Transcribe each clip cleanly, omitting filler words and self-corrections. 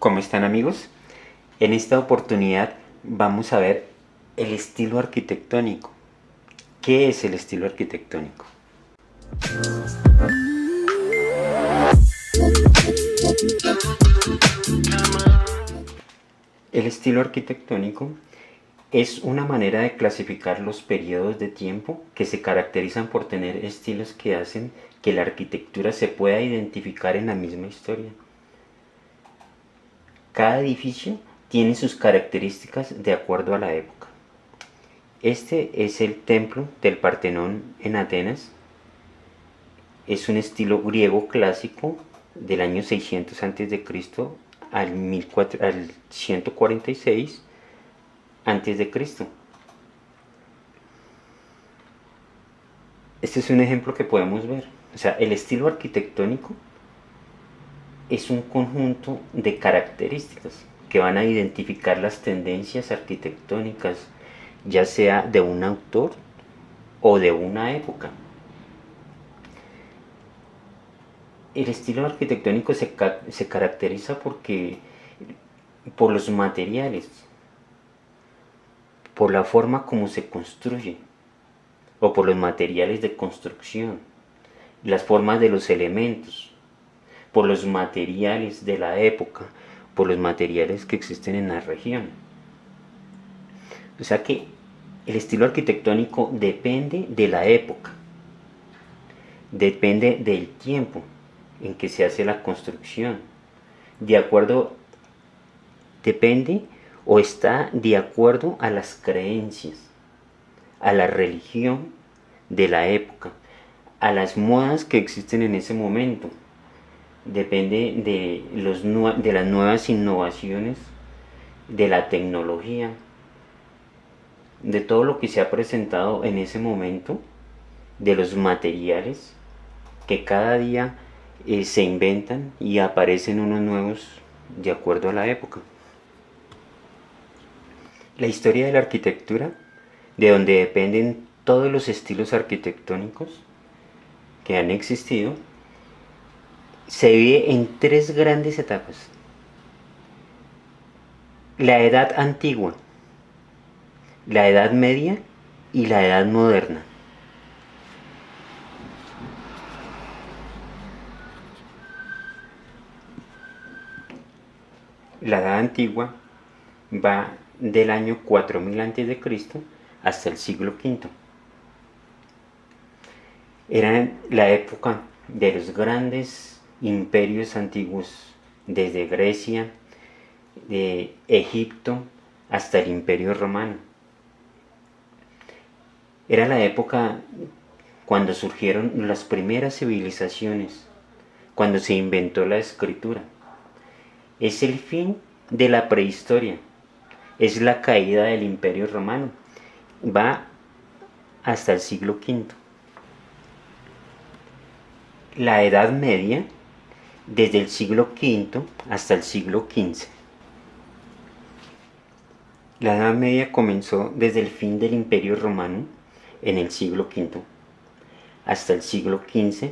¿Cómo están, amigos? En esta oportunidad vamos a ver el estilo arquitectónico. ¿Qué es el estilo arquitectónico? El estilo arquitectónico es una manera de clasificar los periodos de tiempo que se caracterizan por tener estilos que hacen que la arquitectura se pueda identificar en la misma historia. Cada edificio tiene sus características de acuerdo a la época. Este es el templo del Partenón en Atenas. Es un estilo griego clásico del año 600 a.C. al 146 a.C. Este es un ejemplo que podemos ver. O sea, el estilo arquitectónico es un conjunto de características que van a identificar las tendencias arquitectónicas, ya sea de un autor o de una época. El estilo arquitectónico se caracteriza por los materiales, por la forma como se construye, o por los materiales de construcción, las formas de los elementos, por los materiales de la época, por los materiales que existen en la región. O sea que el estilo arquitectónico depende de la época, depende del tiempo en que se hace la construcción, depende o está de acuerdo a las creencias, a la religión de la época, a las modas que existen en ese momento. Depende de las nuevas innovaciones, de la tecnología, de todo lo que se ha presentado en ese momento, de los materiales que cada día se inventan y aparecen unos nuevos de acuerdo a la época. La historia de la arquitectura, de donde dependen todos los estilos arquitectónicos que han existido, se divide en tres grandes etapas. La Edad Antigua, la Edad Media y la Edad Moderna. La Edad Antigua va del año 4000 a.C. hasta el siglo V. Era la época de los grandes imperios antiguos, desde Grecia, de Egipto, hasta el Imperio Romano. Era la época cuando surgieron las primeras civilizaciones, cuando se inventó la escritura. Es el fin de la prehistoria, es la caída del Imperio Romano, va hasta el siglo V. La Edad Media, desde el siglo V hasta el siglo XV. La Edad Media comenzó desde el fin del Imperio Romano en el siglo V hasta el siglo XV,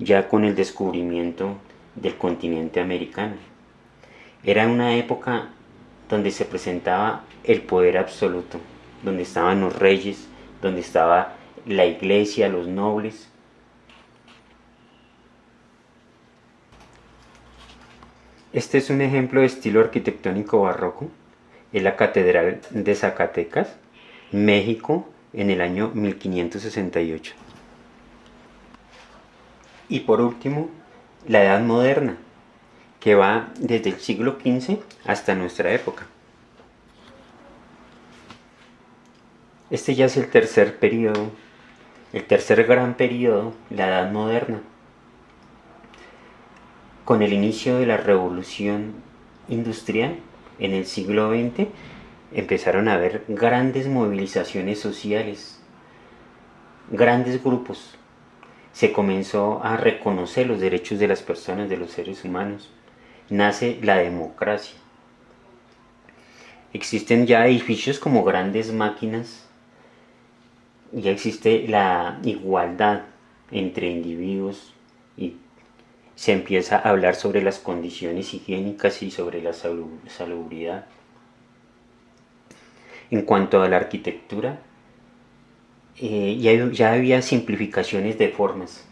ya con el descubrimiento del continente americano. Era una época donde se presentaba el poder absoluto, donde estaban los reyes, donde estaba la iglesia, los nobles. Este es un ejemplo de estilo arquitectónico barroco. Es la Catedral de Zacatecas, México, en el año 1568. Y por último, la Edad Moderna, que va desde el siglo XV hasta nuestra época. Este ya es el tercer periodo, el tercer gran periodo, la Edad Moderna. Con el inicio de la Revolución Industrial en el siglo XX, empezaron a haber grandes movilizaciones sociales, grandes grupos. Se comenzó a reconocer los derechos de las personas, de los seres humanos. Nace la democracia. Existen ya edificios como grandes máquinas. Ya existe la igualdad entre individuos y se empieza a hablar sobre las condiciones higiénicas y sobre la salubridad. En cuanto a la arquitectura, ya había simplificaciones de formas,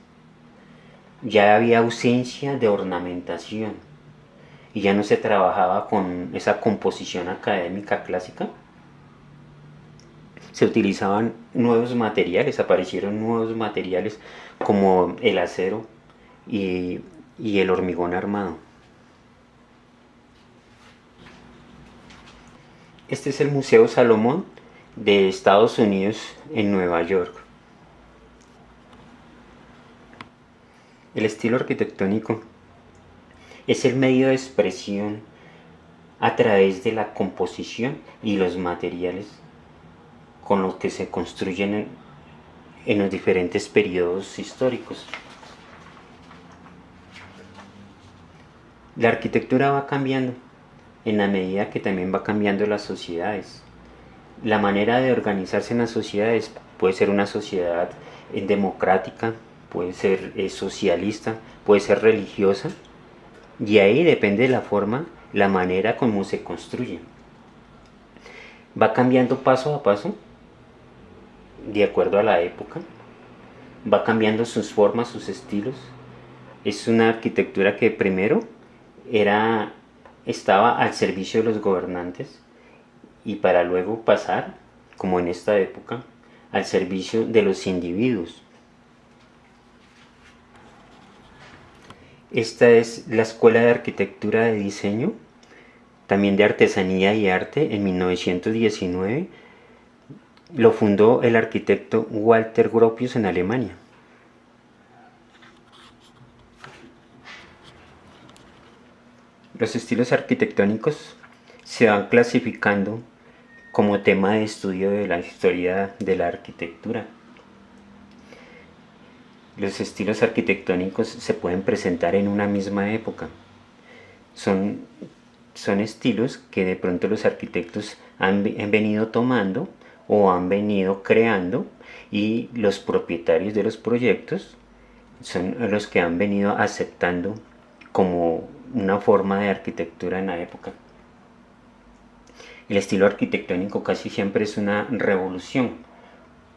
ya había ausencia de ornamentación y ya no se trabajaba con esa composición académica clásica. Se utilizaban nuevos materiales, aparecieron nuevos materiales como el acero y el hormigón armado. Este es el Museo Salomón de Estados Unidos en Nueva York. El estilo arquitectónico es el medio de expresión a través de la composición y los materiales con los que se construyen en los diferentes periodos históricos. La arquitectura va cambiando en la medida que también va cambiando las sociedades. La manera de organizarse en las sociedades puede ser una sociedad democrática, puede ser socialista, puede ser religiosa, y ahí depende de la forma, la manera como se construye. Va cambiando paso a paso, de acuerdo a la época, va cambiando sus formas, sus estilos. Es una arquitectura que primero estaba al servicio de los gobernantes y para luego pasar, como en esta época, al servicio de los individuos. Esta es la Escuela de Arquitectura de Diseño, también de Artesanía y Arte, en 1919. Lo fundó el arquitecto Walter Gropius en Alemania. Los estilos arquitectónicos se van clasificando como tema de estudio de la historia de la arquitectura. Los estilos arquitectónicos se pueden presentar en una misma época. Son estilos que de pronto los arquitectos han venido tomando o han venido creando, y los propietarios de los proyectos son los que han venido aceptando como una forma de arquitectura en la época. El estilo arquitectónico casi siempre es una revolución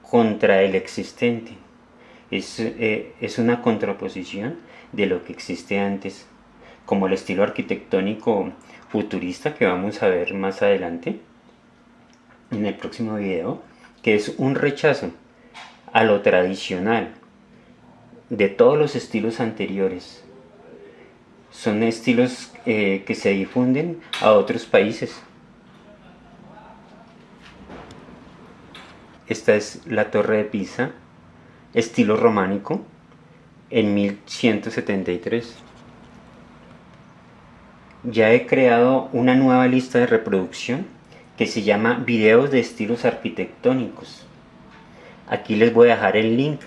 contra el existente. Es una contraposición de lo que existe antes, como el estilo arquitectónico futurista que vamos a ver más adelante en el próximo video, que es un rechazo a lo tradicional de todos los estilos anteriores. Son estilos que se difunden a otros países. Esta es la Torre de Pisa, estilo románico, en 1173. Ya he creado una nueva lista de reproducción que se llama Videos de estilos arquitectónicos. Aquí les voy a dejar el link.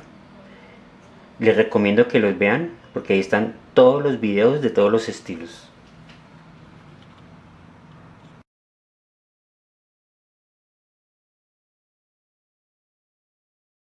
Les recomiendo que los vean porque ahí están todos los videos de todos los estilos.